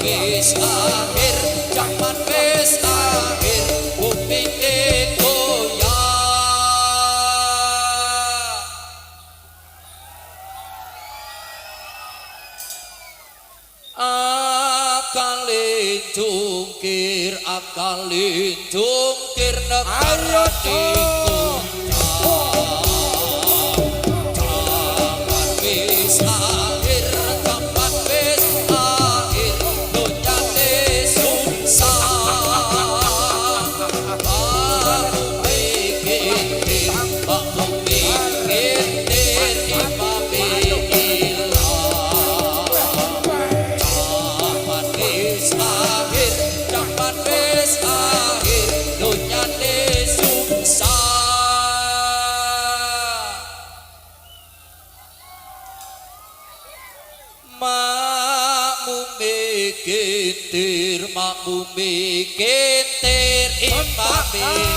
wis akhir zaman wis akhir bumi goyah akale jungkir negara makmume kentir imame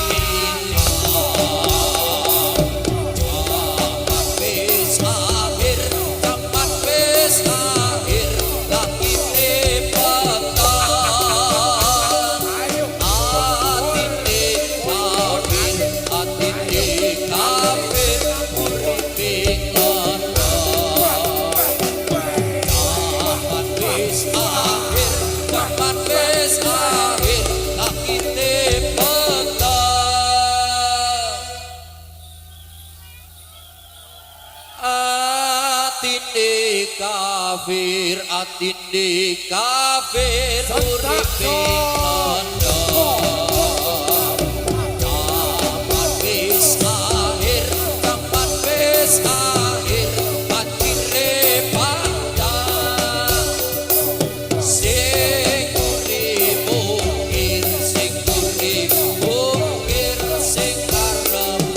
atine kafir uripe kandha zaman wis akhir akhire pandang sing urip mungkir sing karep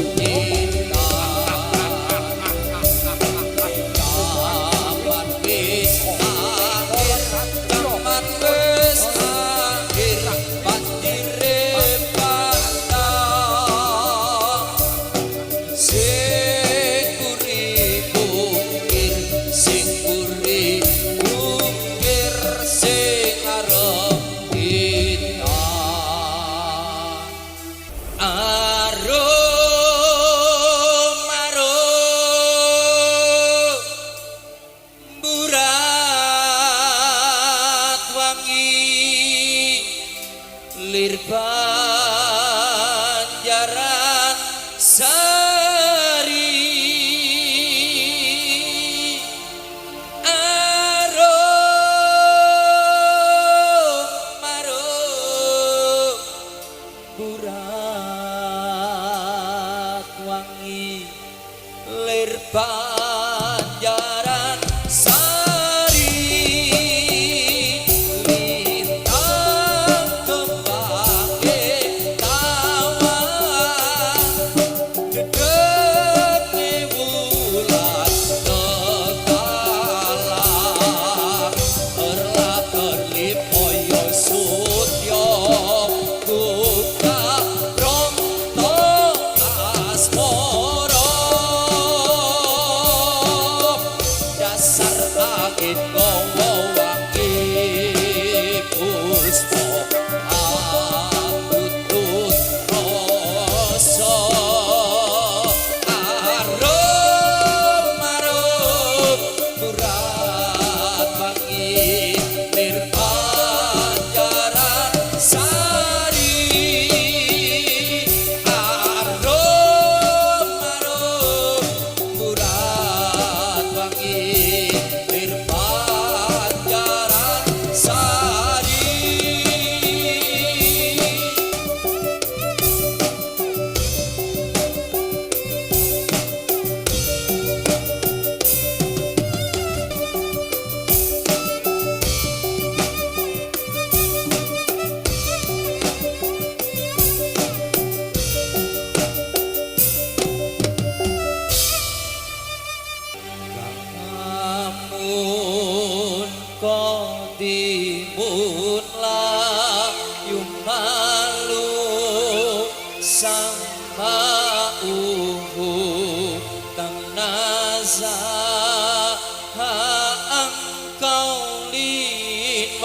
kita Banjaran Sari arum burat wangi lir Banjaran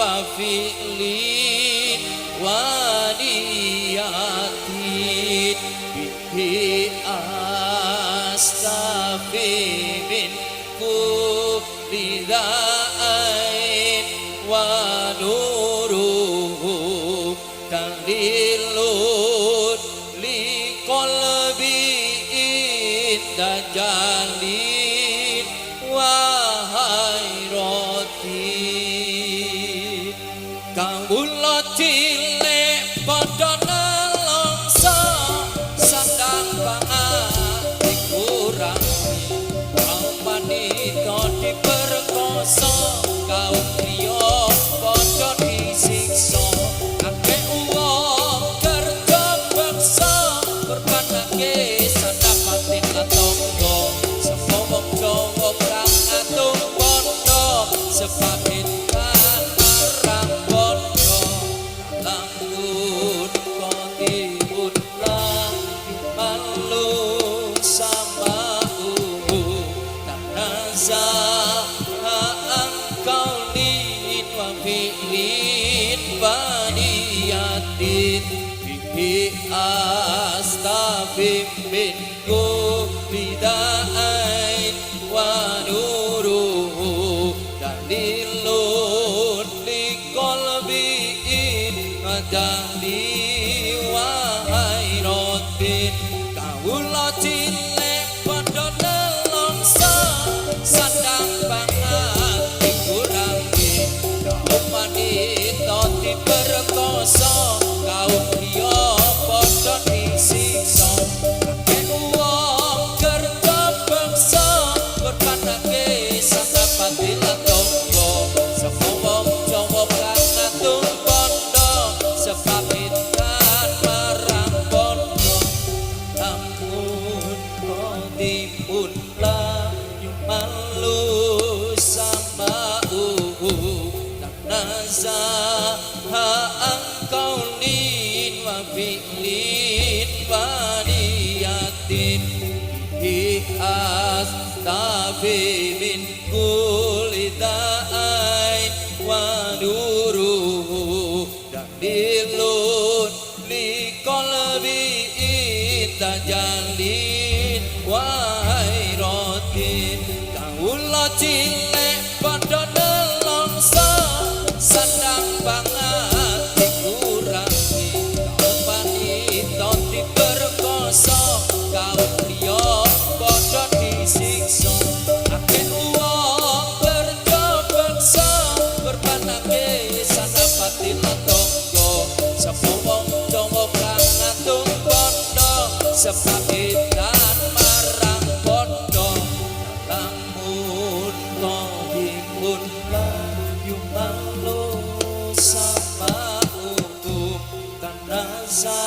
wa fi'lin wa niyatin bihi astafi min kulli dha'ain wa nuruhu dalilun li qalbi inda jalin wa hayrati kawula cilik padha nelongso sandang pangati kurangi kaum wanita diperkosa kaum priya padha disiksa akeh wong kerja beksa berpanake sandapati latonggo sapa wong Jawa kang atung padha sepakit marang padha langun kotipun lang malu sama tanaza engkau lin wa fi'lin baniyatin bihi astafim min bida'ain wa nuruhu dalilun li qalbiin madali wa hairatin kawula cilik padha nelongso sandang pangati kurangi kaum wanita diperkosa kaum priya padha disiksa akeh wong kerja beksa berpanake sandapati latonggo sapa wong Jawa kang atung padha sepapitan marang padha lamun kodipun layu malu sama tanaza engkau lin wa fi'lin baniyatin bihi astafi min kulli da'ain wa nuruhu dalilun li qalbi tajalin wa hairatin kawula cilik padha nelongso sandang pangati kurangi kaum wanita diperkosa kaum priya padha disiksa akeh wong kerja beksa berpanake sandapati latonggo sapa wong Jawa kang atung padha sepakitan marang padha lamun kodipun layu malu sama tanaza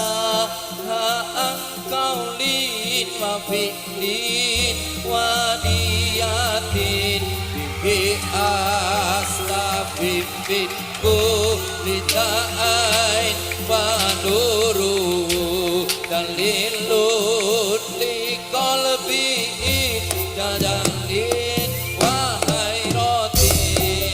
engkau lin wa fi'lin wa niyatin bihi astafim min kulli da'ain wa nuruhu dalilun li qalbi dadalin wa hairatin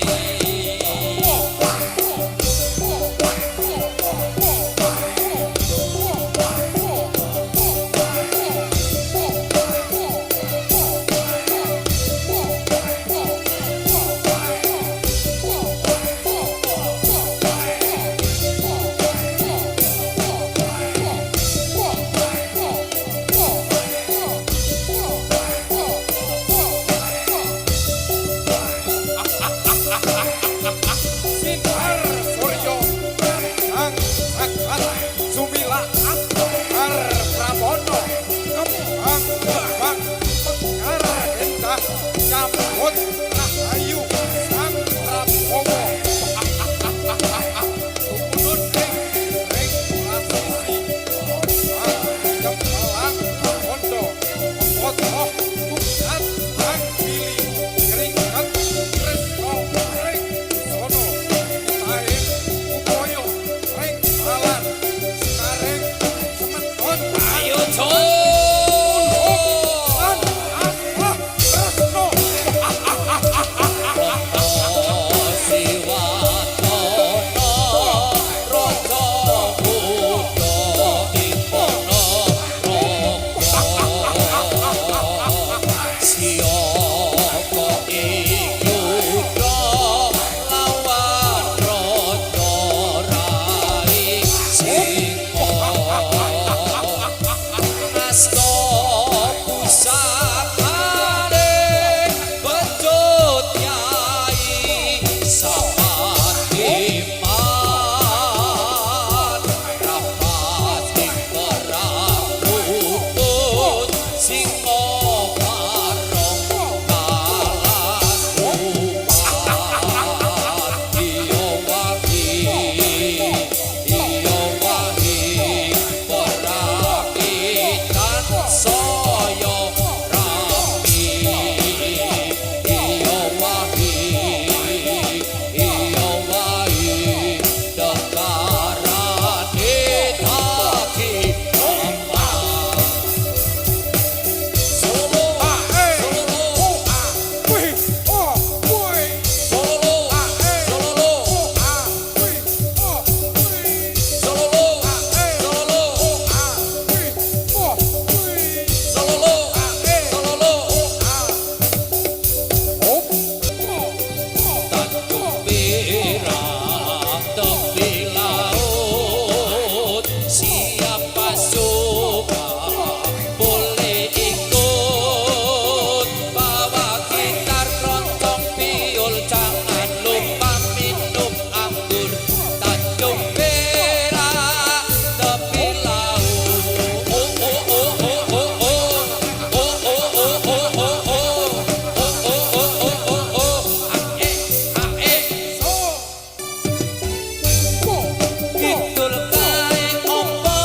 Kidul kae opo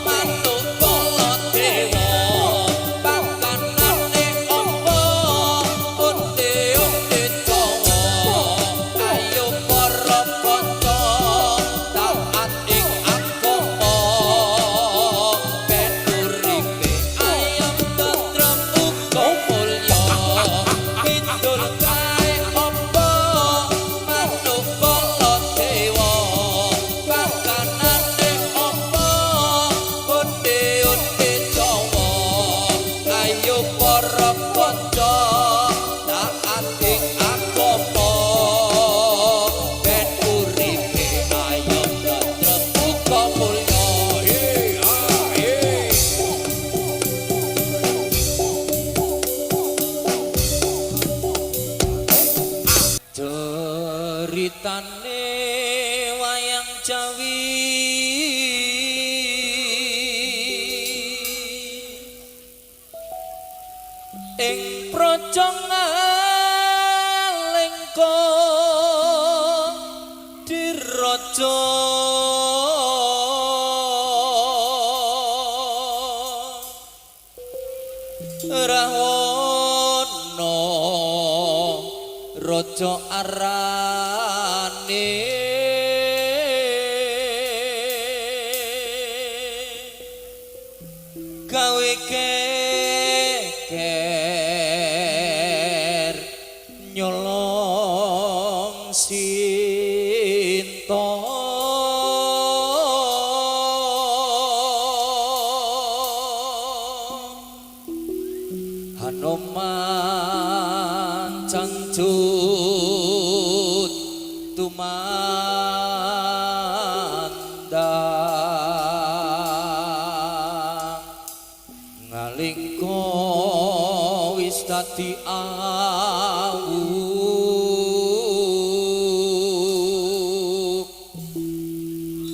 manuk kala dewa pakanane opo onde-onde Jawa ayo para kanca taat ing agama ben uripe ayam tentrem uga mulya kidul kae opo manuk kala dewa pakanane opo onde-onde Jawa ayo para kanca taat ing agama ben uripe ayam tentrem uga mulya ceritane wayang Jawi ing praja Ngalengka diraja Rahwana raja arane gawe keker nyolong Sinta Hanoman cangcut tumandang ngalingka wis dadi awu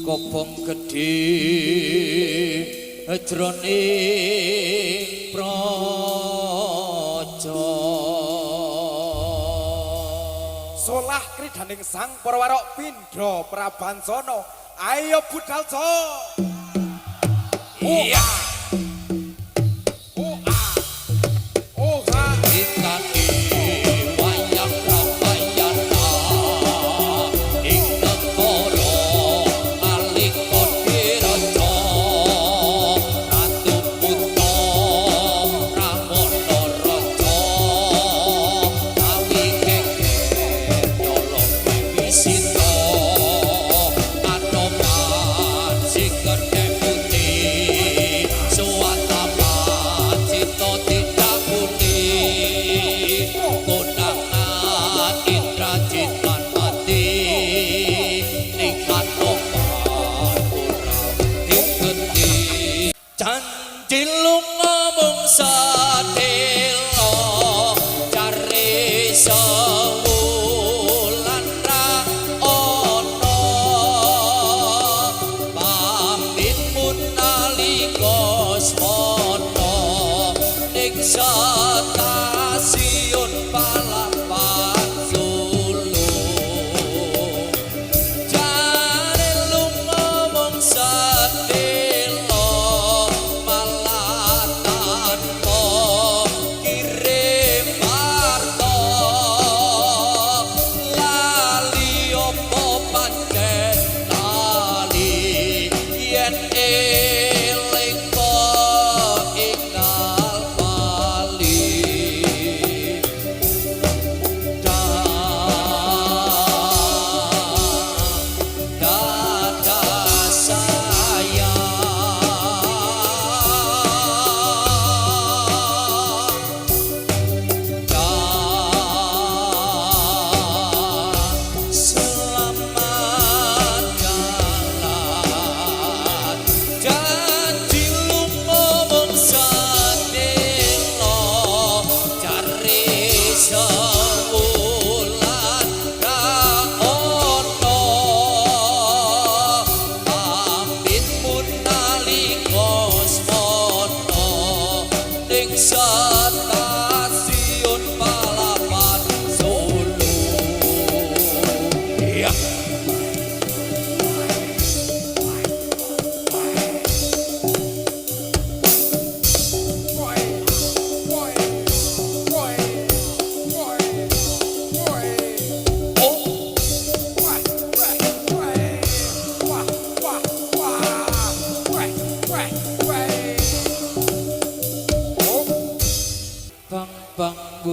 kobong gedhe jroning praja Solah kridaning sang Parawarok Pindra Prabansana ayo budal jo iya janji lunga mung sadelo cari sewulan ra ono pamit mun nalika smono ning stasiun Palapan Solo jare lunga mung sadelo malah tanpa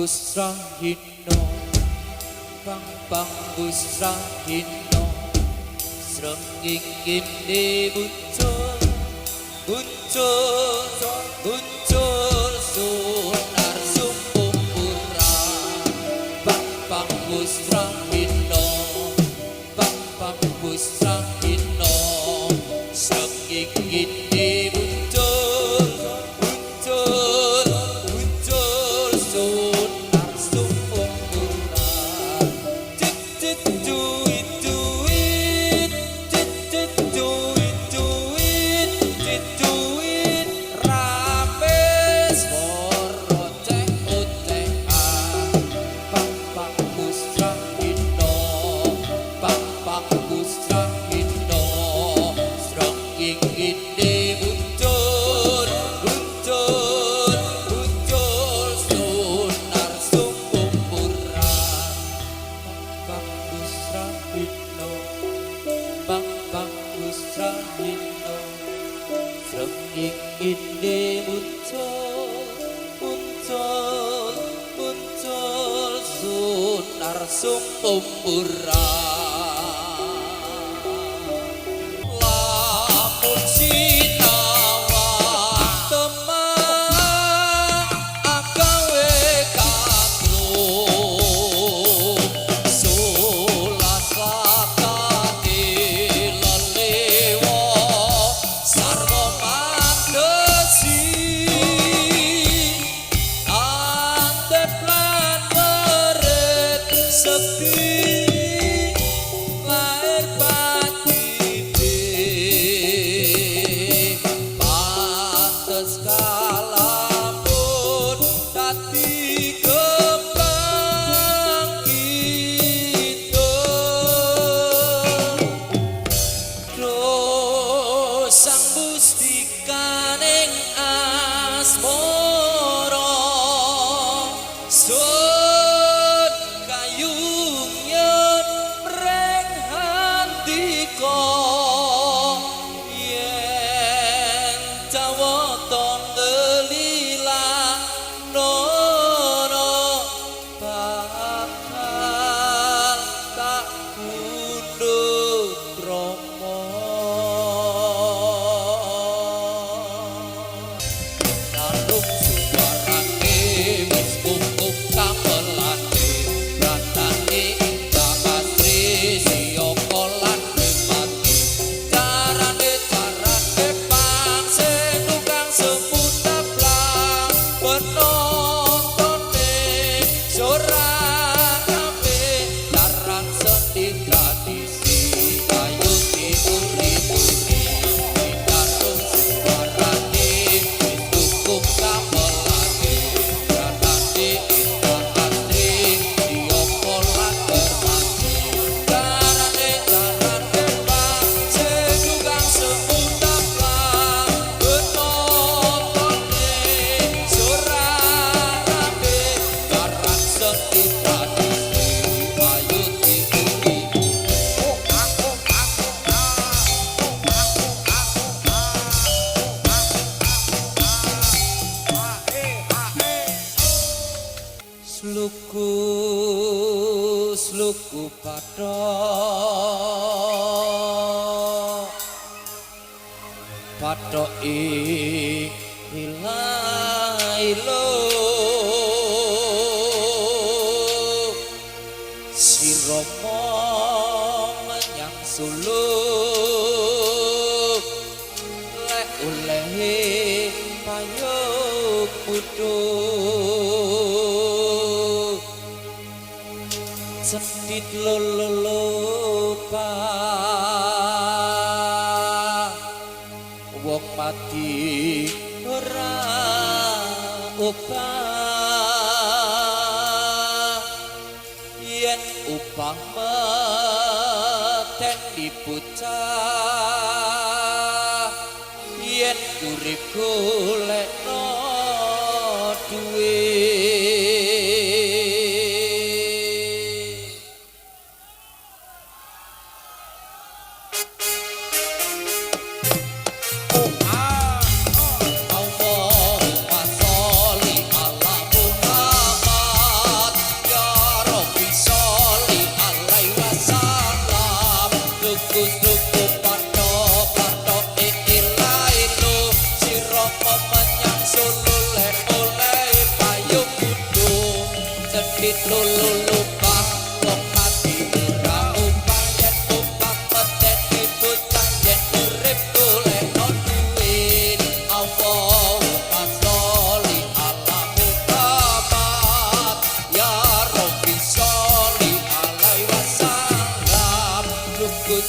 busrahino pang busrahino srenging ini muncul sunar sumpumpuran pang busrahino srenging ini muncul sunar sumpumpuran rame swara cek-cekan pang busrahino srenging ini muncul sunar sumpumpuran pang busrahino srenging ini muncul sunar sumpumpuran lamun sinawang teman agawe kaklung sulas lakane lelewo sarwa mandesi antep lan werit sepi lahir batine pantes kalamun dadi kembang kita sang bustikaning asmara sun kayung yen mreng handika yen jawata ngelila nono bakal tak unduk Rama Kalung suarane wis cukup kamelane ratane indah asri siapa lan mati carane pangsing tukang seputap lang penontone sorak kabeh daran seni tradisi ayo diuri-uri kalung suarane wis cukup kamelane ratane indah asri siapa lan mati carane pangsing tukang seputap lang penontone sorak kabeh daran seni tradisi ayo diuri-uri sluku pathok ing ilailo sirama menyang suluk lek olehe payung putih sedit lolopa wong mati ora upah yen upah meten dibocah yen urip golekno duit Allahumma sholli ala Muhammad Tuku padha padha ilahe lo sira menyang solo le oleh payung kudu cedhit lulu lupa wong mati ora upayan upah meten bocah yen urip golek duit Allah asoli Allah muhammad ya rabbi sholli alaihi wasallam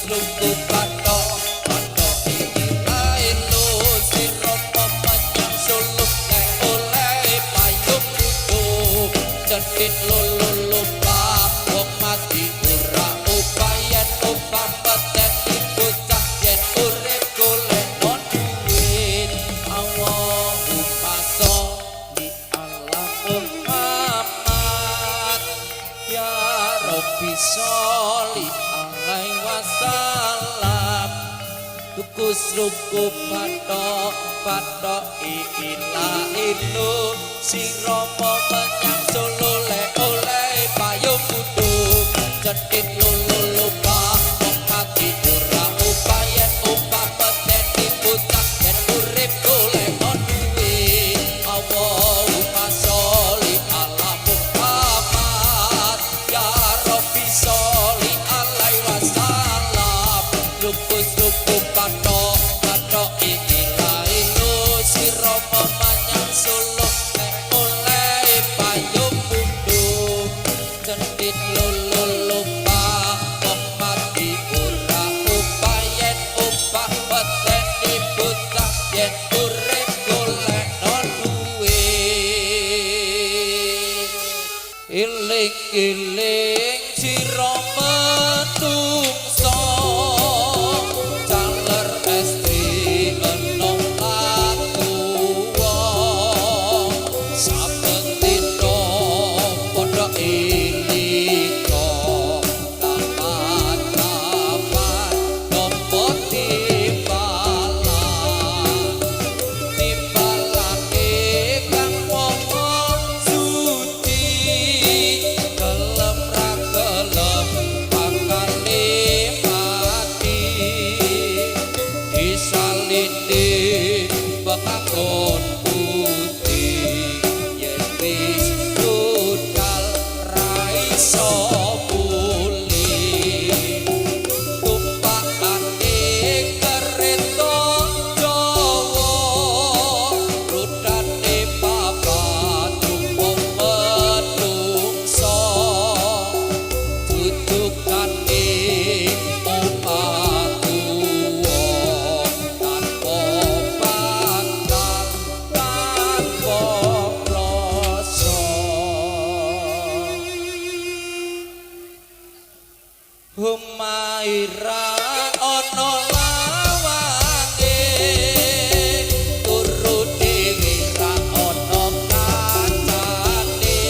lugu padha padha ilahe lo sira menyang solo le oleh payung kudu cedhit lulu lupa wong mati ora upayan upah meten bocah yen urip golek duit Allahumma sholli ala Muhammad ya Rabbi sholli alaihi wasallam tuku padha padha ilahe lo sira menyang solo le oleh payung kudu cedhit lulu lupa wong mati ora upayan upah meten bocah yen urip golek duit Allahumma sholli ala Muhammad ya Rabbi sholli alaihi wasallam lugu padha padha ilahe lo sira menyang solo le oleh payung kudu cedhit lulu lupa wong mati ora upayan upah meten bocah yen urip golek duit iling-iling sira menungso caler estri enom latuwa saben dina padha ilika kapan-kapan nopo timbalan timbalake kang wong suci kelem ra kelem pakane mati disalinde bekakon putih yen wis budal ra iso pulih tumpakane kereta Jawa rutane papat tumpuk menungso tutukane omah tuwa tanpa pangkat tanpa rasa Humaira ana lawange turu dhewe ra ana kancane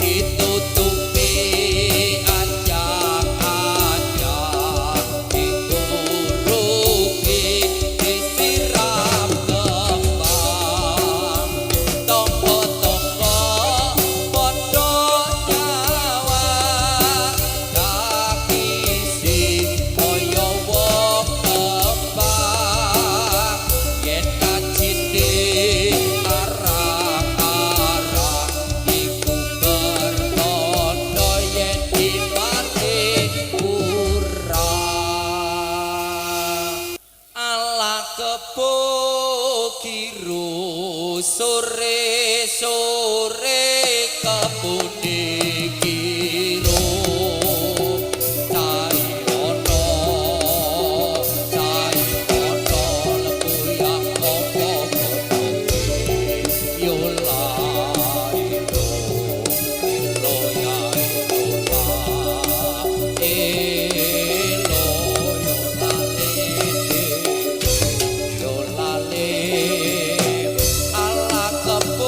ditutupi anjak-anjak dituruki disiram kembang tonggo-tonggo padha nyawa kaki sing kaya wong kembang yen kacine arah-arah iku bertondo yen imane kurang ala kepo kiro sore-sore kebune kiro cai ono lemuyang opo yo lai lo ya yo lale ala kepo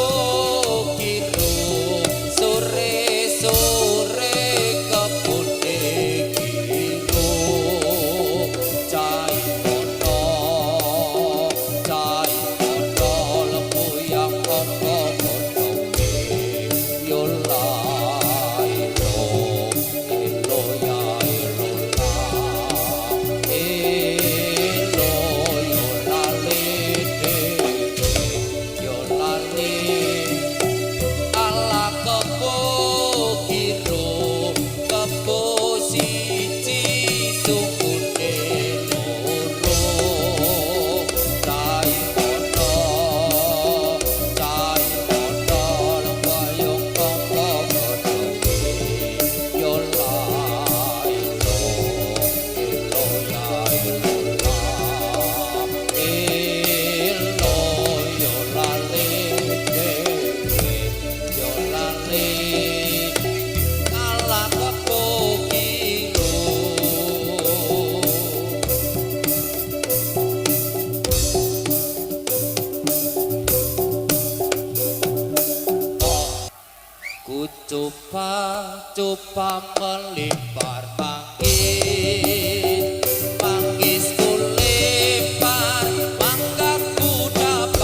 pamelimpar manggis manggis kulempar manggaku dapat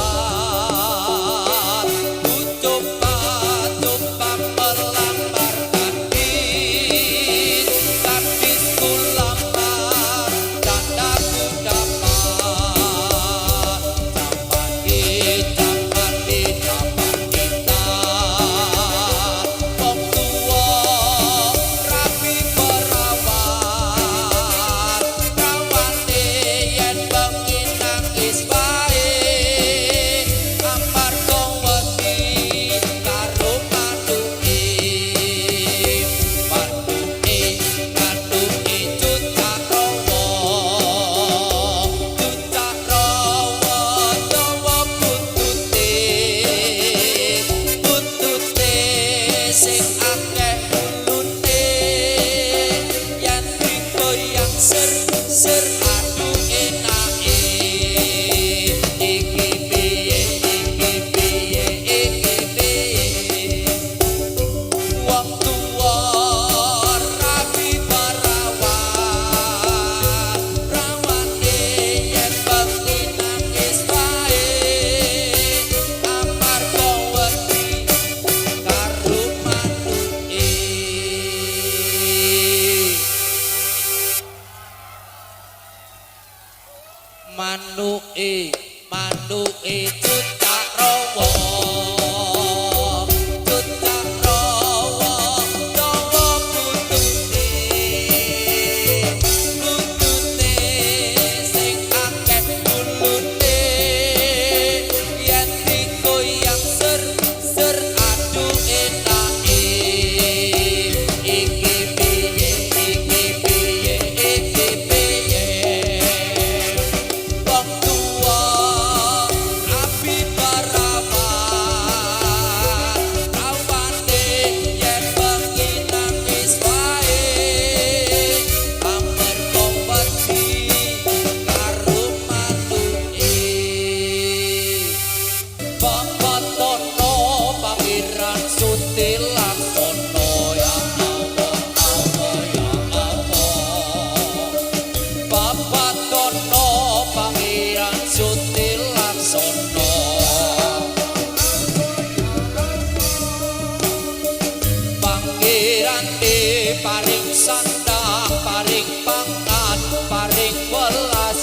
ucup melamar gadis gadis kulamar tandaku dapat zaman kita wong tua rapi perawat rawate yen bengi nangis wae amarga wedi karo manuke cucak rawa dawa buntute sing akeh ulune yen digoyang ser aduh enake iki piye wong tuwa rapi perawat rawate yen bengi nangis wae amarga wedi karo manuke manuke cucak rawa dawa buntute sing akeh ulune yen digoyang ser aduh enake iki piye wong tua rapi perawat rawate yen bengi nangis wae amarga wedi karo manuke Bapak Tono Pangeran Suti Laksono ya Allah ya Allah Bapak Tono Pangeran Suti Laksono Pangeran paring sandah paring pangan paring welas